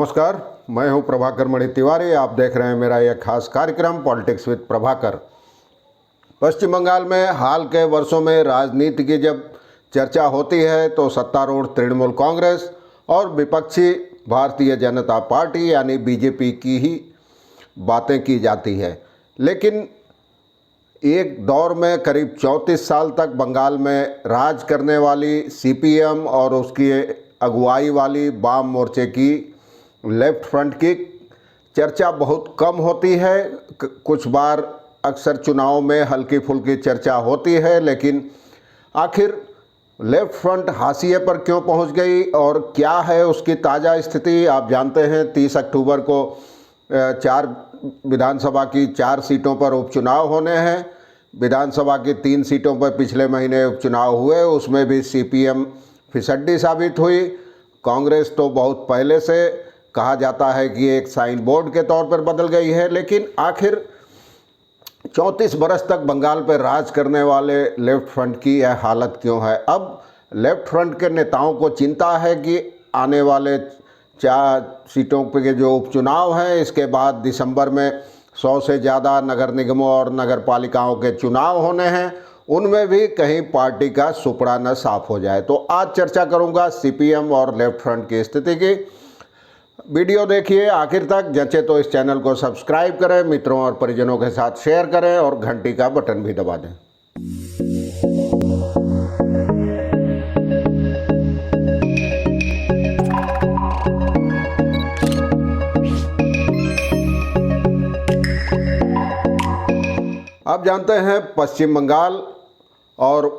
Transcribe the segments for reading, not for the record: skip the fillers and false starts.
नमस्कार, मैं हूं प्रभाकर मणि तिवारी। आप देख रहे हैं मेरा यह खास कार्यक्रम पॉलिटिक्स विद प्रभाकर। पश्चिम बंगाल में हाल के वर्षों में राजनीति की जब चर्चा होती है तो सत्तारूढ़ तृणमूल कांग्रेस और विपक्षी भारतीय जनता पार्टी यानी बीजेपी की ही बातें की जाती है। लेकिन एक दौर में करीब 34 साल तक बंगाल में राज करने वाली सीपीएम और उसकी अगुवाई वाली वाम मोर्चे की लेफ्ट फ्रंट की चर्चा बहुत कम होती है। कुछ बार अक्सर चुनाव में हल्की फुल्की चर्चा होती है, लेकिन आखिर लेफ्ट फ्रंट हाशिए पर क्यों पहुंच गई और क्या है उसकी ताज़ा स्थिति आप जानते हैं। 30 अक्टूबर को 4 विधानसभा की 4 सीटों पर उपचुनाव होने हैं। विधानसभा की 3 सीटों पर पिछले महीने उपचुनाव हुए, उसमें भी सीपीएम फिसड्डी साबित हुई। कांग्रेस तो बहुत पहले से कहा जाता है कि एक साइन बोर्ड के तौर पर बदल गई है, लेकिन आखिर 34 बरस तक बंगाल पर राज करने वाले लेफ्ट फ्रंट की यह हालत क्यों है। अब लेफ्ट फ्रंट के नेताओं को चिंता है कि आने वाले 4 सीटों के जो उपचुनाव हैं, इसके बाद दिसंबर में 100 से ज़्यादा नगर निगमों और नगर पालिकाओं के चुनाव होने हैं, उनमें भी कहीं पार्टी का सुपड़ा न साफ हो जाए। तो आज चर्चा करूंगा सीपीएम और लेफ्ट फ्रंट की स्थिति की। वीडियो देखिए आखिर तक, जचे तो इस चैनल को सब्सक्राइब करें, मित्रों और परिजनों के साथ शेयर करें और घंटी का बटन भी दबा दें। आप जानते हैं पश्चिम बंगाल और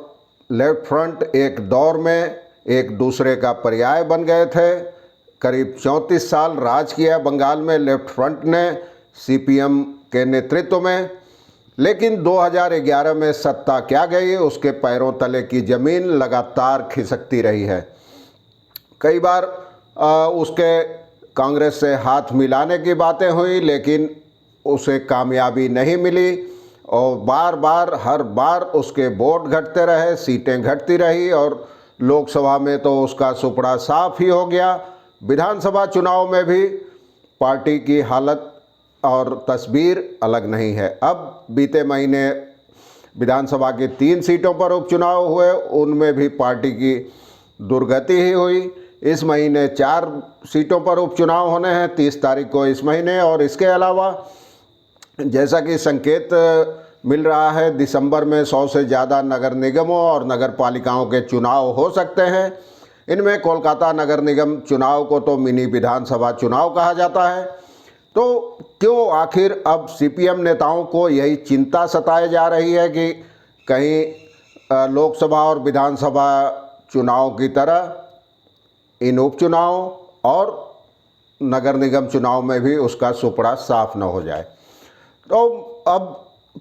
लेफ्ट फ्रंट एक दौर में एक दूसरे का पर्याय बन गए थे। करीब 34 साल राज किया बंगाल में लेफ्ट फ्रंट ने सीपीएम के नेतृत्व में, लेकिन 2011 में सत्ता क्या गई, उसके पैरों तले की ज़मीन लगातार खिसकती रही है। कई बार उसके कांग्रेस से हाथ मिलाने की बातें हुई, लेकिन उसे कामयाबी नहीं मिली और बार बार हर बार उसके वोट घटते रहे, सीटें घटती रही और लोकसभा में तो उसका सुपड़ा साफ ही हो गया। विधानसभा चुनाव में भी पार्टी की हालत और तस्वीर अलग नहीं है। अब बीते महीने विधानसभा की 3 सीटों पर उपचुनाव हुए, उनमें भी पार्टी की दुर्गति ही हुई। इस महीने 4 सीटों पर उपचुनाव होने हैं, 30 तारीख को इस महीने। और इसके अलावा जैसा कि संकेत मिल रहा है, दिसंबर में 100 से ज़्यादा नगर निगमों और नगर पालिकाओं के चुनाव हो सकते हैं। इनमें कोलकाता नगर निगम चुनाव को तो मिनी विधानसभा चुनाव कहा जाता है। तो क्यों आखिर अब सीपीएम नेताओं को यही चिंता सताए जा रही है कि कहीं लोकसभा और विधानसभा चुनाव की तरह इन उपचुनाव और नगर निगम चुनाव में भी उसका सुपड़ा साफ न हो जाए। तो अब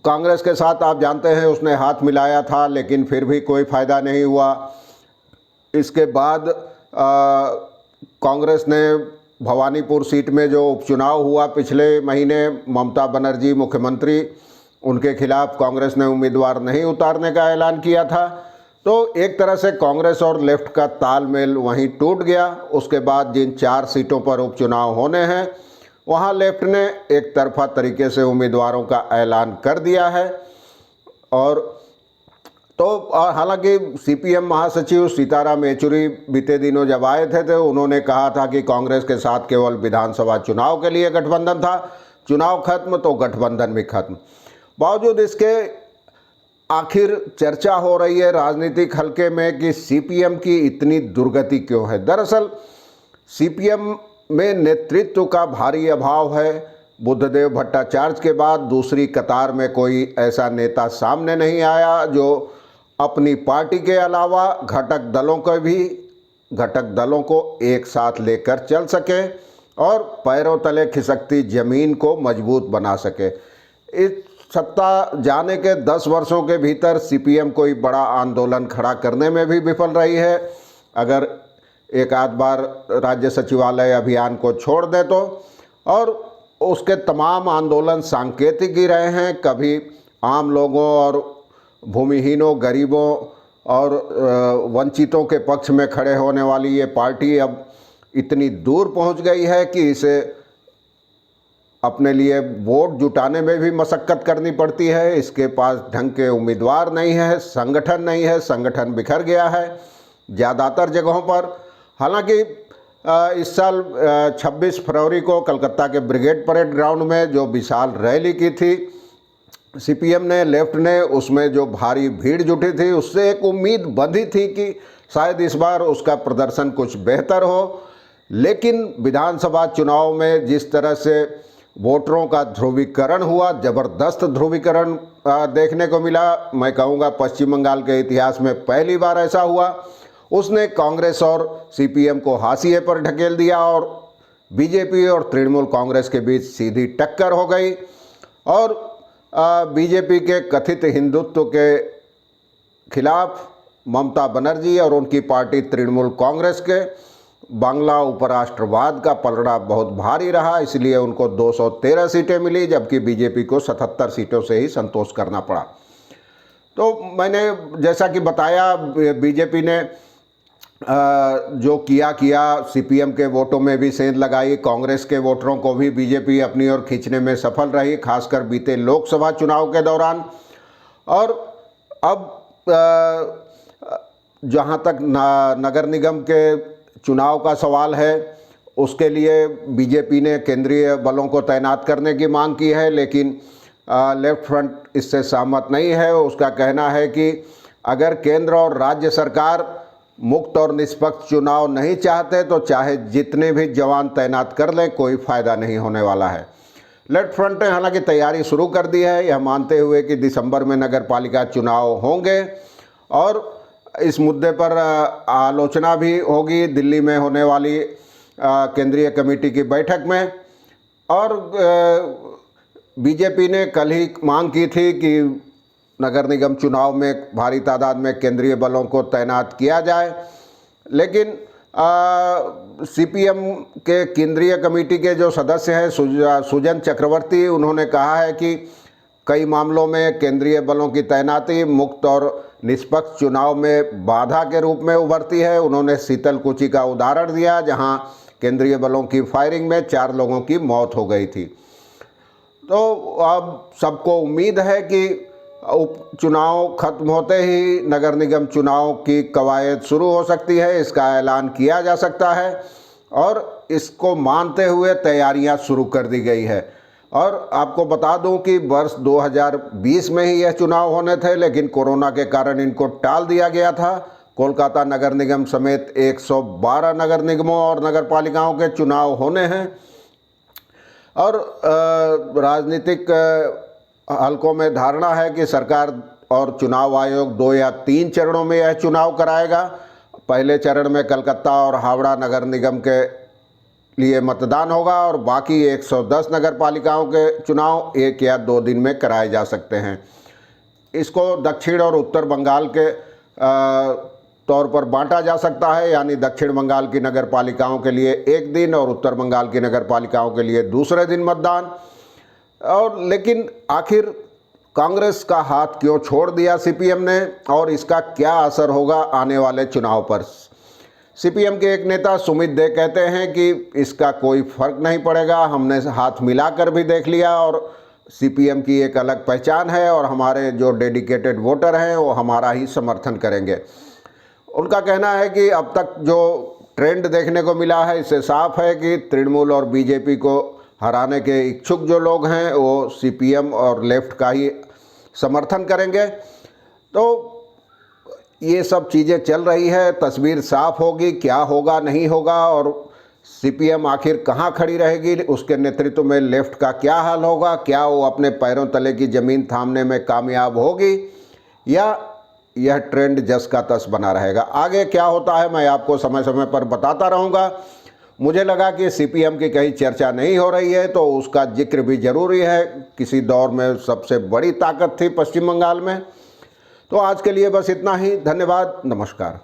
कांग्रेस के साथ आप जानते हैं उसने हाथ मिलाया था, लेकिन फिर भी कोई फ़ायदा नहीं हुआ। इसके बाद कांग्रेस ने भवानीपुर सीट में जो उपचुनाव हुआ पिछले महीने, ममता बनर्जी मुख्यमंत्री, उनके खिलाफ कांग्रेस ने उम्मीदवार नहीं उतारने का ऐलान किया था। तो एक तरह से कांग्रेस और लेफ्ट का तालमेल वहीं टूट गया। उसके बाद जिन 4 सीटों पर उपचुनाव होने हैं, वहाँ लेफ्ट ने एक तरफा तरीके से उम्मीदवारों का ऐलान कर दिया है। और तो हालांकि सीपीएम महासचिव सीताराम येचुरी बीते दिनों जब आए थे तो उन्होंने कहा था कि कांग्रेस के साथ केवल विधानसभा चुनाव के लिए गठबंधन था, चुनाव खत्म तो गठबंधन भी खत्म। बावजूद इसके आखिर चर्चा हो रही है राजनीतिक हलके में कि सीपीएम की इतनी दुर्गति क्यों है। दरअसल सीपीएम में नेतृत्व का भारी अभाव है। बुद्धदेव भट्टाचार्य के बाद दूसरी कतार में कोई ऐसा नेता सामने नहीं आया जो अपनी पार्टी के अलावा घटक दलों को एक साथ लेकर चल सके और पैरों तले खिसकती जमीन को मजबूत बना सके। इस सत्ता जाने के 10 वर्षों के भीतर सीपीएम कोई बड़ा आंदोलन खड़ा करने में भी विफल रही है। अगर एक आध बार राज्य सचिवालय अभियान को छोड़ दे तो, और उसके तमाम आंदोलन सांकेतिक ही रहे हैं। कभी आम लोगों और भूमिहीनों, गरीबों और वंचितों के पक्ष में खड़े होने वाली ये पार्टी अब इतनी दूर पहुंच गई है कि इसे अपने लिए वोट जुटाने में भी मशक्क़त करनी पड़ती है। इसके पास ढंग के उम्मीदवार नहीं है, संगठन नहीं है, संगठन बिखर गया है ज़्यादातर जगहों पर। हालांकि इस साल 26 फरवरी को कलकत्ता के ब्रिगेड परेड ग्राउंड में जो विशाल रैली की थी सीपीएम ने, लेफ्ट ने, उसमें जो भारी भीड़ जुटी थी, उससे एक उम्मीद बंधी थी कि शायद इस बार उसका प्रदर्शन कुछ बेहतर हो। लेकिन विधानसभा चुनाव में जिस तरह से वोटरों का ध्रुवीकरण हुआ, ज़बरदस्त ध्रुवीकरण देखने को मिला, मैं कहूँगा पश्चिम बंगाल के इतिहास में पहली बार ऐसा हुआ। उसने कांग्रेस और सीपीएम को हाशिए पर ढकेल दिया और बीजेपी और तृणमूल कांग्रेस के बीच सीधी टक्कर हो गई। और बीजेपी के कथित हिंदुत्व के खिलाफ ममता बनर्जी और उनकी पार्टी तृणमूल कांग्रेस के बांग्ला उपराष्ट्रवाद का पलड़ा बहुत भारी रहा, इसलिए उनको 213 सीटें मिली, जबकि बीजेपी को 77 सीटों से ही संतोष करना पड़ा। तो मैंने जैसा कि बताया, बीजेपी ने जो किया सीपीएम के वोटों में भी सेंध लगाई, कांग्रेस के वोटरों को भी बीजेपी अपनी ओर खींचने में सफल रही, खासकर बीते लोकसभा चुनाव के दौरान। और अब जहाँ तक नगर निगम के चुनाव का सवाल है, उसके लिए बीजेपी ने केंद्रीय बलों को तैनात करने की मांग की है, लेकिन लेफ्ट फ्रंट इससे सहमत नहीं है। उसका कहना है कि अगर केंद्र और राज्य सरकार मुक्त और निष्पक्ष चुनाव नहीं चाहते तो चाहे जितने भी जवान तैनात कर लें, कोई फ़ायदा नहीं होने वाला है। लेफ्ट फ्रंट ने हालांकि तैयारी शुरू कर दी है, यह मानते हुए कि दिसंबर में नगर पालिका चुनाव होंगे और इस मुद्दे पर आलोचना भी होगी दिल्ली में होने वाली केंद्रीय कमेटी की बैठक में। और बीजेपी ने कल ही मांग की थी कि नगर निगम चुनाव में भारी तादाद में केंद्रीय बलों को तैनात किया जाए, लेकिन सीपीएम के केंद्रीय कमेटी के जो सदस्य हैं सुजन चक्रवर्ती, उन्होंने कहा है कि कई मामलों में केंद्रीय बलों की तैनाती मुक्त और निष्पक्ष चुनाव में बाधा के रूप में उभरती है। उन्होंने शीतलकुची का उदाहरण दिया, जहां केंद्रीय बलों की फायरिंग में 4 लोगों की मौत हो गई थी। तो अब सबको उम्मीद है कि उपचुनाव खत्म होते ही नगर निगम चुनाव की कवायद शुरू हो सकती है, इसका ऐलान किया जा सकता है और इसको मानते हुए तैयारियां शुरू कर दी गई है। और आपको बता दूं कि वर्ष 2020 में ही यह चुनाव होने थे, लेकिन कोरोना के कारण इनको टाल दिया गया था। कोलकाता नगर निगम समेत 112 नगर निगमों और नगर पालिकाओं के चुनाव होने हैं और राजनीतिक हलकों में धारणा है कि सरकार और चुनाव आयोग 2 या 3 चरणों में यह चुनाव कराएगा। पहले चरण में कलकत्ता और हावड़ा नगर निगम के लिए मतदान होगा और बाकी 110 नगर पालिकाओं के चुनाव 1 या 2 दिन में कराए जा सकते हैं। इसको दक्षिण और उत्तर बंगाल के तौर पर बांटा जा सकता है, यानी दक्षिण बंगाल की नगर पालिकाओं के लिए 1 दिन और उत्तर बंगाल की नगर पालिकाओं के लिए दूसरे दिन मतदान। और लेकिन आखिर कांग्रेस का हाथ क्यों छोड़ दिया सीपीएम ने और इसका क्या असर होगा आने वाले चुनाव पर? सीपीएम के एक नेता सुमित दे कहते हैं कि इसका कोई फर्क नहीं पड़ेगा, हमने हाथ मिलाकर भी देख लिया और सीपीएम की एक अलग पहचान है और हमारे जो डेडिकेटेड वोटर हैं वो हमारा ही समर्थन करेंगे। उनका कहना है कि अब तक जो ट्रेंड देखने को मिला है, इससे साफ है कि तृणमूल और बीजेपी को हराने के इच्छुक जो लोग हैं वो सीपीएम और लेफ्ट का ही समर्थन करेंगे। तो ये सब चीज़ें चल रही है, तस्वीर साफ होगी क्या होगा नहीं होगा और सीपीएम आखिर कहाँ खड़ी रहेगी, उसके नेतृत्व में लेफ्ट का क्या हाल होगा, क्या वो अपने पैरों तले की ज़मीन थामने में कामयाब होगी या यह ट्रेंड जस का तस बना रहेगा। आगे क्या होता है मैं आपको समय समय पर बताता रहूँगा। मुझे लगा कि सीपीएम की कहीं चर्चा नहीं हो रही है तो उसका जिक्र भी जरूरी है, किसी दौर में सबसे बड़ी ताकत थी पश्चिम बंगाल में। तो आज के लिए बस इतना ही, धन्यवाद, नमस्कार।